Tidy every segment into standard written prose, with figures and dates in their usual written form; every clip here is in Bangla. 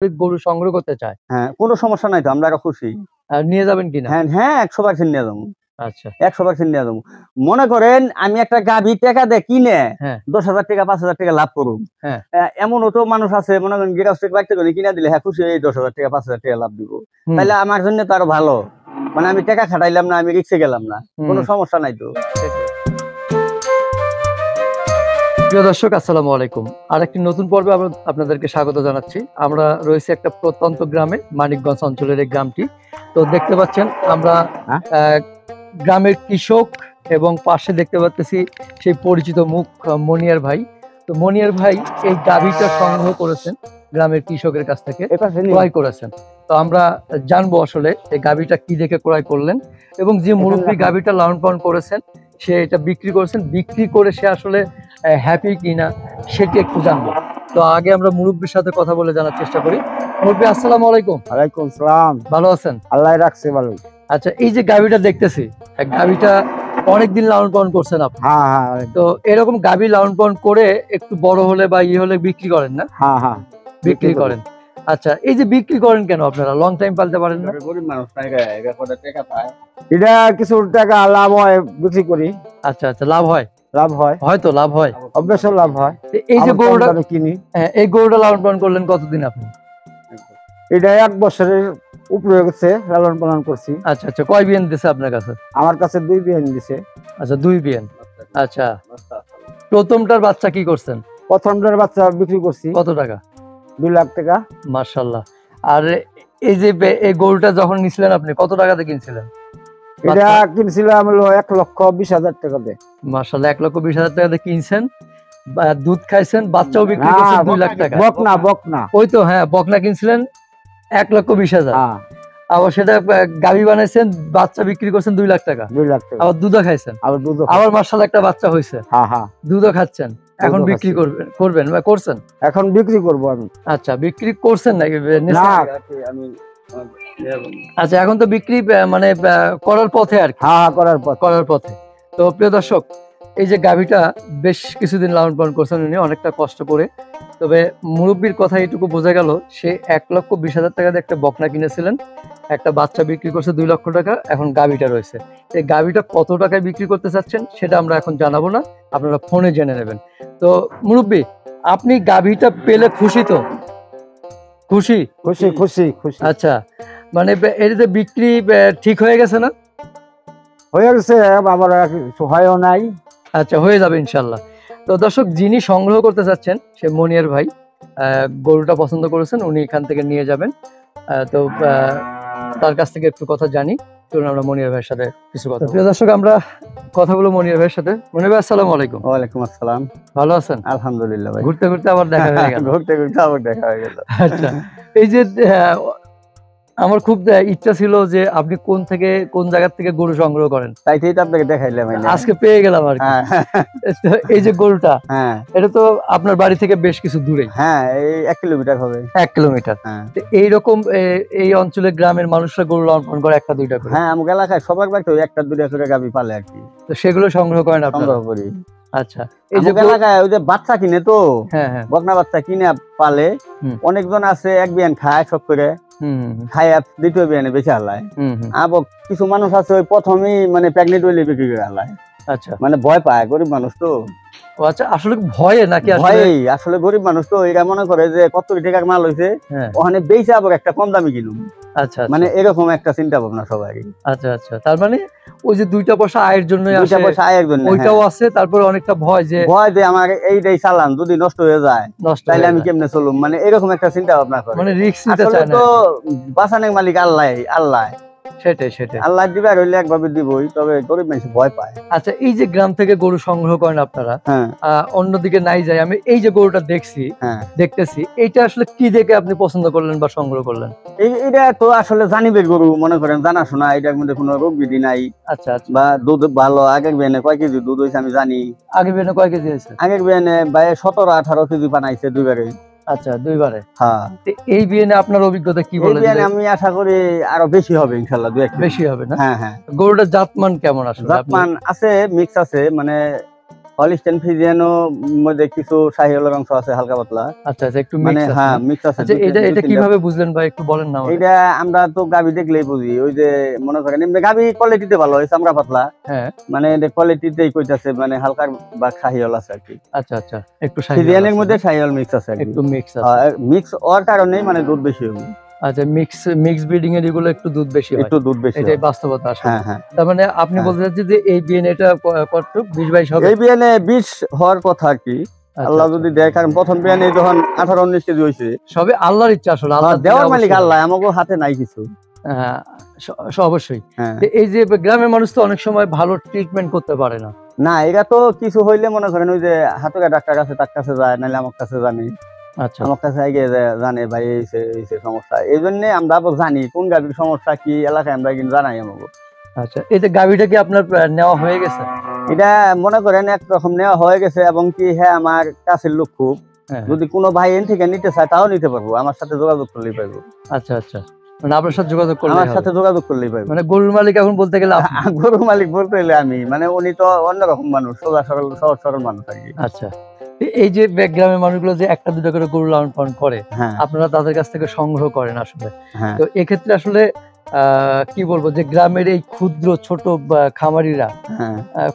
গরু সংগ্রহ করতে চায়, হ্যাঁ কোনো সমস্যা নাই তো, আমরা খুশি। নিয়ে যাবেন কিনা? হ্যাঁ হ্যাঁ 100% নিয়ে যাবো। আচ্ছা 100% নিয়ে যাবো। মনে করেন আমি একটা গাভী টাকা দিয়ে কিনে হ্যাঁ 10,000 টাকা 5,000 টাকা লাভ করুন, হ্যাঁ এমনও তো মানুষ আছে মনে করেন গৃহস্থ বাড়িতে করে কিনা দিলে হ্যাঁ খুশি হয়ে 10,000 টাকা 5,000 টাকা লাভ দিব, তাহলে আমার জন্য তো আরো ভালো। মানে আমি টাকা খাটাইলাম না, আমি রিক্সে গেলাম না, কোনো সমস্যা নাই তো। প্রিয় দর্শক আসসালামু আলাইকুম, আর একটি নতুন পর্বে আপনাদেরকে স্বাগত জানাচ্ছি। আমরা রয়েছি একটা প্রত্যন্ত গ্রামে, মানিকগঞ্জ অঞ্চলের এই গ্রামটি। তো দেখতে পাচ্ছেন আমরা গ্রামের কৃষক এবং পাশে দেখতে পাচ্ছি সেই পরিচিত মুখ মনিয়ার ভাই। তো মনিয়ার ভাই এই গাভীটা সংগ্রহ করেছেন গ্রামের কৃষকের কাছ থেকে, ক্রয় করেছেন। তো আমরা জানবো আসলে এই গাভীটা কি দেখে ক্রয় করলেন এবং যে মুরব্বী গাভীটা লালন পালন করেছেন সে এটা বিক্রি করেছেন, বিক্রি করে সে আসলে হ্যাপি কিনা সেটি একটু জানবো। তো আগে আমরা মুরব্বীর সাথে কথা বলে জানার চেষ্টা করি। মুরব্বী আসসালামু আলাইকুম। ওয়ালাইকুম আসসালাম। ভালো আছেন? আল্লাহ রাখছে ভালো। আচ্ছা, এই যে গাভীটা দেখতেছি, গাভীটা অনেকদিন লালন পালন করছেন আপনি? হ্যাঁ হ্যাঁ। তো এরকম গাভী লালন পালন করে একটু বড় হলে বা হলে বিক্রি করেন না? হ্যাঁ হ্যাঁ বিক্রি করেন। আচ্ছা, এই যে বিক্রি করেন কেন আপনারা? লং টাইম পালতে পারেন না? গরিব মানুষ টাকা পায়, এটা কিছু টাকা লাভ হয় বিক্রি করি। আচ্ছা আচ্ছা, লাভ হয়? লাভ হয়, হয়তো লাভ হয়, অবশ্যই লাভ হয়। এই যে গরুটা কিনি, এই গরুটা লালন পালন করলেন কতদিন আপনি? এটা 1 বছরের উপরে গেছে লালন পালন করছি। আচ্ছা আচ্ছা, কয় বিয়ান দিছে আপনার কাছে? আমার কাছে 2 বিয়ান দিছে। আচ্ছা 2 বিয়ান। আচ্ছা, প্রথমটার বাচ্চা কি করছেন? প্রথমটার বাচ্চা বিক্রি করছি। কত টাকা? 2 লাখ টাকা। মাশাআল্লাহ। আর এই যে এই গরুটা যখন নিছিলেন আপনি কত টাকাতে কিনছিলেন? এটা কিনছিলাম হলো 1,20,000 টাকা দিয়ে। মাশাআল্লাহ, 1,20,000 টাকা দিয়ে কিনছেন, দুধ খাইছেন, বাচ্চাও বিক্রি করছেন 2 লাখ টাকা। বকনা বকনা, ওই তো হ্যাঁ, বকনা কিনছিলেন 1,20,000। হ্যাঁ। আবার সেটা গাভী বানাইছেন, বাচ্চা বিক্রি করছেন 2 লাখ টাকা। 2 লাখ টাকা। আবার দুধও খাইছেন, আবার মাশাআল্লাহ একটা বাচ্চা হইছে। হ্যাঁ হ্যাঁ, দুধও খাচ্ছেন। এখন বিক্রি করবেন বা করছেন? এখন বিক্রি করব আমি। আচ্ছা, বিক্রি করছেন নাকি? না আমি আচ্ছা, এখন তো বিক্রি মানে করার পথে আর কি। হ্যাঁ করার পথে। তো প্রিয় দর্শক, এই যে গাভীটা বেশ কিছুদিন লালন পালন করছেন উনি অনেকটা কষ্ট করে, তবে মুরব্বীর কথা এটুকু বোঝা গেল সে 1,20,000 টাকা দিয়ে একটা বকনা কিনেছিলেন, একটা বাচ্চা বিক্রি করছে 2 লক্ষ টাকা, এখন গাভীটা রয়েছে। এই গাভীটা কত টাকায় বিক্রি করতে চাচ্ছেন সেটা আমরা এখন জানাবো না, আপনারা ফোনে জেনে নেবেন। তো মুরব্বী, আপনি গাভীটা পেলে খুশি তো? খুশি খুশি খুশি খুশি। আচ্ছা, মানে এটাতে বিক্রি ঠিক হয়ে গেছে না? হয়ে গেছে, আবার হয়ও নাই। আচ্ছা, হয়ে যাবে ইনশাল্লাহ। তো দর্শক, যিনি সংগ্রহ করতে চাচ্ছেন সে মনিয়ার ভাই, গরুটা পছন্দ করেছেন, উনি এখান থেকে নিয়ে যাবেন। তো তার কাছ থেকে একটু কথা জানি, চলুন আমরা মনিয়ার ভাইয়ের সাথে কিছু কথা। প্রিয় দর্শক, আমরা কথা বলবো মনিয়ার ভাইয়ের সাথে। মনিয়ার ভাই আসসালামু আলাইকুম। ওয়ালাইকুম আসসালাম। ভালো আছেন? আলহামদুলিল্লাহ ভাই। ঘুরতে ঘুরতে আবার দেখা হয়ে গেল। ঘুরতে ঘুরতে আবার দেখা হয়ে গেল। আচ্ছা, এই যে আমার খুব ইচ্ছা ছিল যে আপনি কোন জায়গা থেকে গরু সংগ্রহ করেন, তাইতেই তো আপনাকে দেখাইলাম, আজকে পেয়ে গেলাম আর কি। এই যে গরুটা, হ্যাঁ, এটা তো আপনার বাড়ি থেকে বেশ কিছু দূরে। হ্যাঁ, এই 1 কিলোমিটার হবে। 1 কিলোমিটার। এইরকম এই অঞ্চলের গ্রামের মানুষরা গরু লালন পালন করে 1টা 2টা করে। হ্যাঁ, আমার এলাকায় সবার বাড়িতে 1টা 2টা করে গাভী পালে আর কি। তো সেগুলো সংগ্রহ করেন আপনারা? সংগ্রহ করি। আচ্ছা, এই যে এলাকায় ওই যে বাচ্চা কিনে তো, হ্যাঁ হ্যাঁ, বকনা বাচ্চা কিনে পালে, অনেকজন আছে 1 বিয়ান খায় সব করে, খায় 2টো বিয়ানে বেশি হালায়। আবার কিছু মানুষ আছে ওই প্রথমেই মানে প্রেগনেন্ট হইলে বিক্রি করে হালায়। আচ্ছা, মানে ভয় পায়, গরিব মানুষ তো। আচ্ছা, আসলে ভয়ে নাকি? আসলে গরিব মানুষ তো, এরা মনে করে যে কত টাকার মাল হইছে ওখানে বেচে আবার একটা কম দামি কিনুম। আচ্ছা, মানে এরকম একটা চিন্তা ভাবনা সবাই। আচ্ছা আচ্ছা, তার মানে ওই যে 2টা পয়সা আয়ের জন্য, ওইটাও আছে, তারপরে অনেকটা ভয় যে আমার এইটাই চালান যদি নষ্ট হয়ে যায় তাহলে আমি কেমনে চলুম, মানে এরকম একটা চিন্তা ভাবনা করে। মানে রিস্ক নিতে চায় না। তো বাঁচানোর মালিক আল্লাহ। সেটাই আল্লাহ দিবার হইলে একভাবে দিবই, তবে গরিব মানুষ ভয় পায়। আচ্ছা, এই যে গ্রাম থেকে গরু সংগ্রহ করেন আপনারা, অন্যদিকে নাই যায়, আমি এই যে গরুটা দেখতেছি, এইটা আসলে কি দেখে আপনি পছন্দ করলেন বা সংগ্রহ করলেন? এটা তো আসলে জানিবের গরু, মনে করেন জানাশোনা, এটার মধ্যে কোনো রোগ বিধি নাই। আচ্ছা আচ্ছা, বা দুধ ভালো। আগের বিয়ানে কয় কেজি দুধ হয়েছে আমি জানি। আগের বিয়ানে কয় কেজি হয়েছে? আগের বিয়ানে 17-18 কেজি বানাইছে 2 বারে। আচ্ছা, 2 বারে। হ্যাঁ, এই বিয়ানে আপনার অভিজ্ঞতা কি বলেন? আমি আশা করি আরো বেশি হবে ইনশাআল্লাহ, 2-1 বেশি হবে না? হ্যাঁ হ্যাঁ। গরুটার জাতমান কেমন? আসলে জাতমান আছে, মিক্স আছে, মানে হলিস্টাইন ফ্রিজিয়ানো মধ্যে কিছু শাহিওয়ালের অংশ আছে হালকা পাতলা। আচ্ছা আচ্ছা, একটু মানে হ্যাঁ মিক্স আছে। আচ্ছা, এটা কিভাবে বুঝলেন ভাই, একটু বলেন না। এটা আমরা তো গাবি দেখলেই বুঝি, ওই যে মনে করেন এমনি গাবি কোয়ালিটিতে ভালো হয়, চামড়া পাতলা, হ্যাঁ মানে এটা কোয়ালিটিতেই কইতাছে, মানে হালকা বা শাহিওয়াল আছে আর কি। আচ্ছা আচ্ছা, একটু ফ্রিজিয়ানের মধ্যে শাহিওয়াল মিক্স আছে, একটু মিক্স আছে, মিক্স হওয়ার কারণেই মানে দুধ বেশি হবে। আচ্ছা, মিক্স ব্রিডিং এর এগুলো একটু দুধ বেশি হয়, একটু দুধ বেশি, এটাই বাস্তবতা আসলে। হ্যাঁ হ্যাঁ। তার মানে আপনি বলতে চাচ্ছেন যে এই বিএনএ এটা কত 20-22 হবে? এই বিয়ানে 20 হওয়ার কথা আর কি, আল্লাহ যদি দেয়। কারণ প্রথম বিয়ানে যখন 18-19 কেজি হইছে, সবে আল্লাহর ইচ্ছা আসলে, আল্লাহ দেওয়ার মালিক আল্লাহ, আমাগো হাতে নাই কিছু। হ্যাঁ অবশ্যই। এই যে গ্রামের মানুষ তো অনেক সময় ভালো ট্রিটমেন্ট করতে পারে না। না, এরা তো কিছু হইলে মনে করেন ওই যে হাতুড়া ডাক্তার আছে, তার কাছে যায়, নাহলে আমার কাছে জানি। আচ্ছা, আমার কাছে আগে জানে ভাই এই সমস্যা, এই জন্য আমরা জানি কোন গাভীর সমস্যা কি এলাকায়, আমরা কিন্তু জানাই আমাকে। আচ্ছা, এই যে গাভীটা কি আপনার নেওয়া হয়ে গেছে? এটা মনে করেন একরকম নেওয়া হয়ে গেছে, এবং কি হ্যাঁ আমার কাছের লোক খুব, যদি কোনো ভাই এন থেকে নিতে চায় তাও নিতে পারবো, আমার সাথে যোগাযোগ করলেই পারবো। আচ্ছা আচ্ছা, মানে আপনার সাথে যোগাযোগ করলে, আমার সাথে যোগাযোগ করলেই পারবো। মানে গরুর মালিক এখন বলতে গেলে গরুর মালিক বলতে গেলে আমি, মানে উনি তো অন্যরকম মানুষ, সোজা সরল সহজ সরল মানুষ আর কি। আচ্ছা, এই যে গ্রামের মানুষগুলো যে একটা দুটো করে গরু লালন পালন করে, আপনারা তাদের কাছ থেকে সংগ্রহ করেন আসলে, তো এক্ষেত্রে আসলে কি বলবো যে গ্রামের এই ক্ষুদ্র ছোট খামারিরা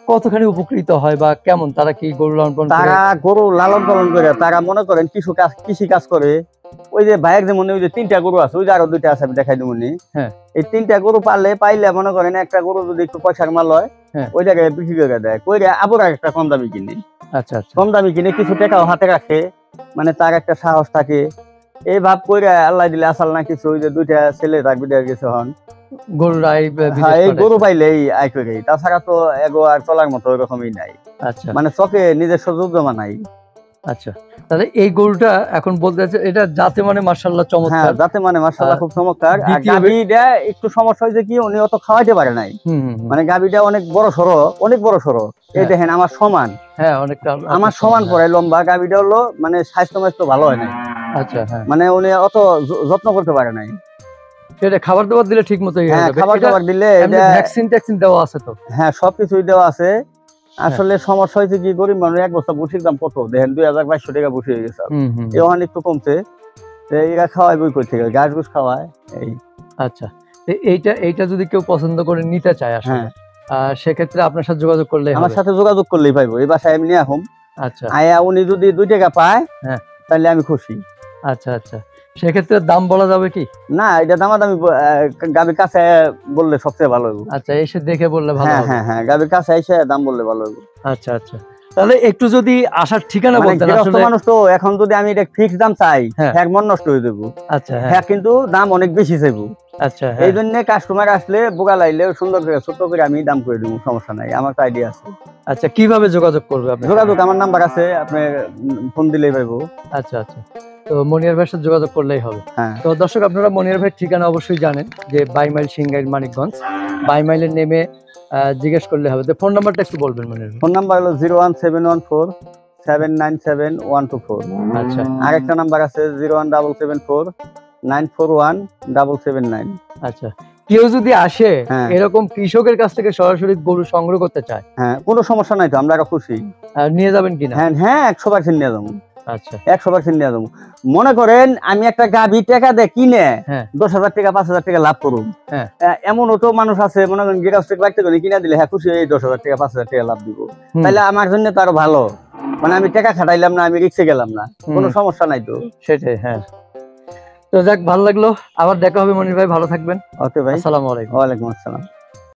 কতখানি উপকৃত হয় বা কেমন, তারা কি গরু লালন পালন, তারা গরু লালন পালন করে, তারা মনে করেন কৃষি কাজ করে। ওই যে ভাইয়ের যেমন ওই যে 3টা গরু আছে, ওই যে আরো 2টা আছে আমি দেখাই দেবো। এই 3টা গরু পাইলে মনে করেন একটা গরু যদি একটু পয়সার মাল হয়, ওই জায়গায় বিক্রি করে দেয়, কইরা আবার একটা কম দামি কিনে। আচ্ছা, কম দামি কিনে কিছু টাকাও হাতে রাখে, মানে তার একটা সাহস থাকে। এই ভাব করে আল্লাহ দিলে আসাল না কিছু, ওই যে 2টা ছেলে তার বিদায় গেছে হন, গরু পাইলেই আয় করে, তাছাড়া তো এগো আর চলার মতো ওরকমই নাই। আচ্ছা, মানে চোখে নিজস্ব যোগ্যমা নাই। আচ্ছা, তাহলে এই গরুটা এখন বলতে চাচ্ছি এটা জাতে মানে মাশাআল্লাহ চমৎকার, জাতে মানে মাশাআল্লাহ খুব চমৎকার। আর গাভীটা একটু সমস্যা হয়েছে কি, উনি অত খাওয়াইতে পারে নাই, মানে গাভীটা অনেক বড় সরো, এই দেখেন আমার সমান, অনেকটা আমার সমান পড়ে লম্বা, গাভীটা হলো মানে স্বাস্থ্য ভালো হয় নাই। আচ্ছা, মানে উনি অত যত্ন করতে পারে নাই। সেটা খাবার দাবার দিলে ঠিক মতো খাবার দাবার দিলে, ভ্যাকসিন ট্যাকসিন দেওয়া আছে তো? হ্যাঁ, সবকিছুই দেওয়া আছে। আসলে সমস্যা হয়েছে কি, গরিব মানুষ এক বস্তা বুসির দাম কত দেখেন, 2200 টাকা বুসি হয়ে গেছে, এখন একটু কমছে। এরা খাওয়ায় বই করতে গেলে গাছ গুছ খাওয়ায় এই। আচ্ছা, এইটা যদি কেউ পছন্দ করে নিতে চায় আসলে, সেক্ষেত্রে আপনার সাথে যোগাযোগ করলে, আমার সাথে যোগাযোগ করলেই পাইবো। এই বাসায় আমি নিয়ে আসুন। আচ্ছা, আয়া উনি যদি 2 টাকা পায় তাহলে আমি খুশি। আচ্ছা আচ্ছা, সেক্ষেত্রে দাম বলা যাবে কি? না, এটা দামাদামি গাভীর কাছে বললে সবচেয়ে ভালো হবে। আচ্ছা, এসে দেখে বললে ভালো হবে। হ্যাঁ, গাভীর কাছে এসে দাম বললে ভালো হবে। আচ্ছা আচ্ছা, তাহলে একটু যদি আসার ঠিকানা বলতেন। আসলে মানুষ তো এখন যদি আমি এটা ফিক্স দাম চাই, এক মন নষ্ট হয়ে যাবো। আচ্ছা, হ্যাঁ, কিন্তু দাম অনেক বেশি চাইবো। আচ্ছা, এই জন্য কাস্টমার আসলে বোকা লাইলে সুন্দর করে ছোট করে আমি দাম করে দেবো, সমস্যা নাই, আমার তো আইডিয়া আছে। আচ্ছা, কিভাবে যোগাযোগ করবে আপনি? যোগাযোগ আমার নাম্বার আছে, আপনি ফোন দিলেই পাইবো। আচ্ছা আচ্ছা, তো মনিয়ার ভাইয়ের সাথে যোগাযোগ করলেই হবে। তো দর্শক, আপনারা মনিয়ার ভাইয়ের ঠিকানা অবশ্যই জানেন, যে 22 মাইল সিংগাইর মানিকগঞ্জ, 22 মাইলের নেমে জিজ্ঞেস করলে হবে। তো ফোন নাম্বারটা একটু বলবেন মনিয়ার ভাই? ফোন নাম্বার হলো 01714797124। আচ্ছা, আরেকটা নাম্বার আছে 01774941779। আচ্ছা, কেউ যদি আসে এরকম কৃষকের কাছ থেকে সরাসরি গরু সংগ্রহ করতে চায়, কোনো সমস্যা নাই তো, আমরা খুশি। নিয়ে যাবেন কিনা? হ্যাঁ, 100% নিয়ে যাবো। আচ্ছা, 100% নিয়ে যাবো। মনে করেন আমি একটা গাভী টাকা দিয়ে কিনে 10,000 টাকা 5,000 টাকা লাভ করুন, এমনও তো মানুষ আছে মনে করেন গৃহস্থ বাড়িতে করে কিনে দিলে খুশি, এই 10,000 টাকা 5,000 টাকা লাভ দিব, তাহলে আমার জন্য তো আরো ভালো, মানে আমি টাকা খাটাইলাম না, আমি রিক্সে গেলাম না, কোনো সমস্যা নাই তো। সেটাই, হ্যাঁ। তো যাক, ভালো লাগলো, আবার দেখা হবে মনির ভাই, ভালো থাকবেন। ওকে ভাই, আসসালামু আলাইকুম। ওয়ালাইকুম আসসালাম।